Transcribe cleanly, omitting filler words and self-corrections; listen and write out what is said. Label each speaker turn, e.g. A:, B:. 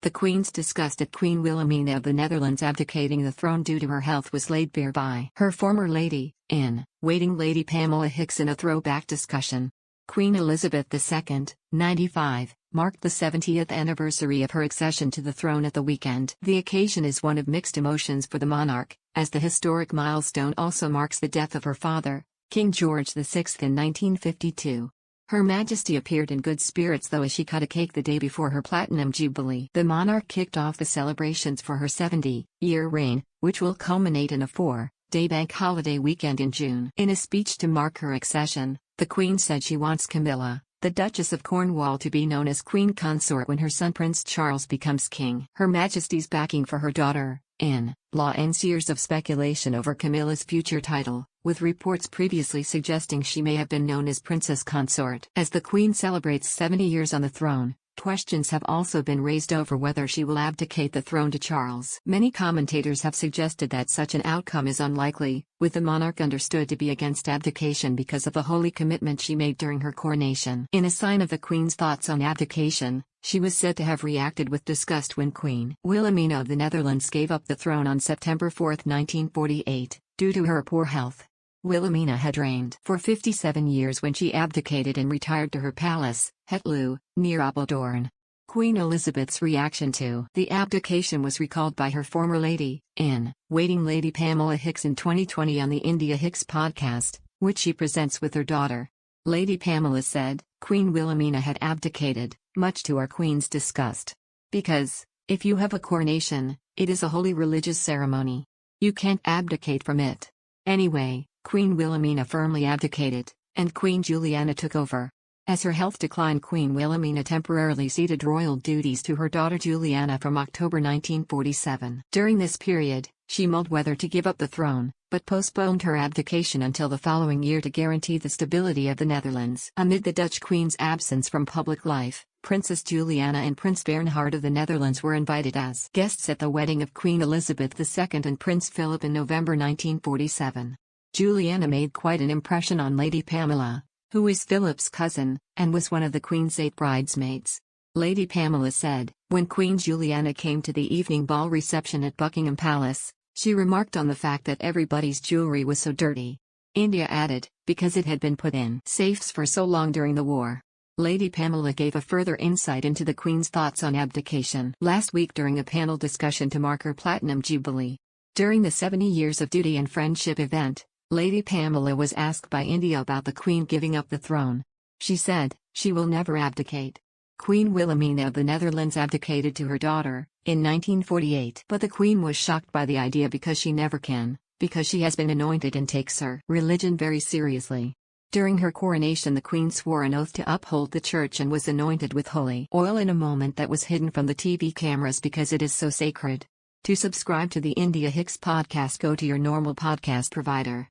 A: The Queen's disgust at Queen Wilhelmina of the Netherlands abdicating the throne due to her health was laid bare by her former lady-in-waiting Lady Pamela Hicks in a throwback discussion. Queen Elizabeth II, 95, marked the 70th anniversary of her accession to the throne at the weekend. The occasion is one of mixed emotions for the monarch, as the historic milestone also marks the death of her father, King George VI in 1952. Her Majesty appeared in good spirits though as she cut a cake the day before her Platinum Jubilee. The monarch kicked off the celebrations for her 70-year reign, which will culminate in a 4-day bank holiday weekend in June. In a speech to mark her accession, the Queen said she wants Camilla, the Duchess of Cornwall, to be known as Queen Consort when her son Prince Charles becomes king. Her Majesty's backing for her daughter-in-law ends years of speculation over Camilla's future title, with reports previously suggesting she may have been known as Princess Consort. As the Queen celebrates 70 years on the throne, questions have also been raised over whether she will abdicate the throne to Charles. Many commentators have suggested that such an outcome is unlikely, with the monarch understood to be against abdication because of the holy commitment she made during her coronation. In a sign of the Queen's thoughts on abdication, she was said to have reacted with disgust when Queen Wilhelmina of the Netherlands gave up the throne on September 4, 1948, due to her poor health. Wilhelmina had reigned for 57 years when she abdicated and retired to her palace, Het Loo, near Apeldoorn. Queen Elizabeth's reaction to the abdication was recalled by her former lady-in-waiting Lady Pamela Hicks in 2020 on the India Hicks podcast, which she presents with her daughter. Lady Pamela said, "Queen Wilhelmina had abdicated, much to our Queen's disgust. Because, if you have a coronation, it is a holy religious ceremony. You can't abdicate from it. Anyway, Queen Wilhelmina firmly abdicated, and Queen Juliana took over. As her health declined, Queen Wilhelmina temporarily ceded royal duties to her daughter Juliana from October 1947. During this period, she mulled whether to give up the throne, but postponed her abdication until the following year to guarantee the stability of the Netherlands. Amid the Dutch Queen's absence from public life, Princess Juliana and Prince Bernhard of the Netherlands were invited as guests at the wedding of Queen Elizabeth II and Prince Philip in November 1947. Juliana made quite an impression on Lady Pamela, who is Philip's cousin, and was one of the Queen's 8 bridesmaids. Lady Pamela said, when Queen Juliana came to the evening ball reception at Buckingham Palace, she remarked on the fact that everybody's jewelry was so dirty. India added, because it had been put in safes for so long during the war. Lady Pamela gave a further insight into the Queen's thoughts on abdication last week during a panel discussion to mark her Platinum Jubilee. During the 70 Years of Duty and Friendship event, Lady Pamela was asked by India about the Queen giving up the throne. She said, she will never abdicate. Queen Wilhelmina of the Netherlands abdicated to her daughter in 1948, but the Queen was shocked by the idea because she never can, because she has been anointed and takes her religion very seriously. During her coronation, the Queen swore an oath to uphold the church and was anointed with holy oil in a moment that was hidden from the TV cameras because it is so sacred. To subscribe to the India Hicks podcast, go to your normal podcast provider.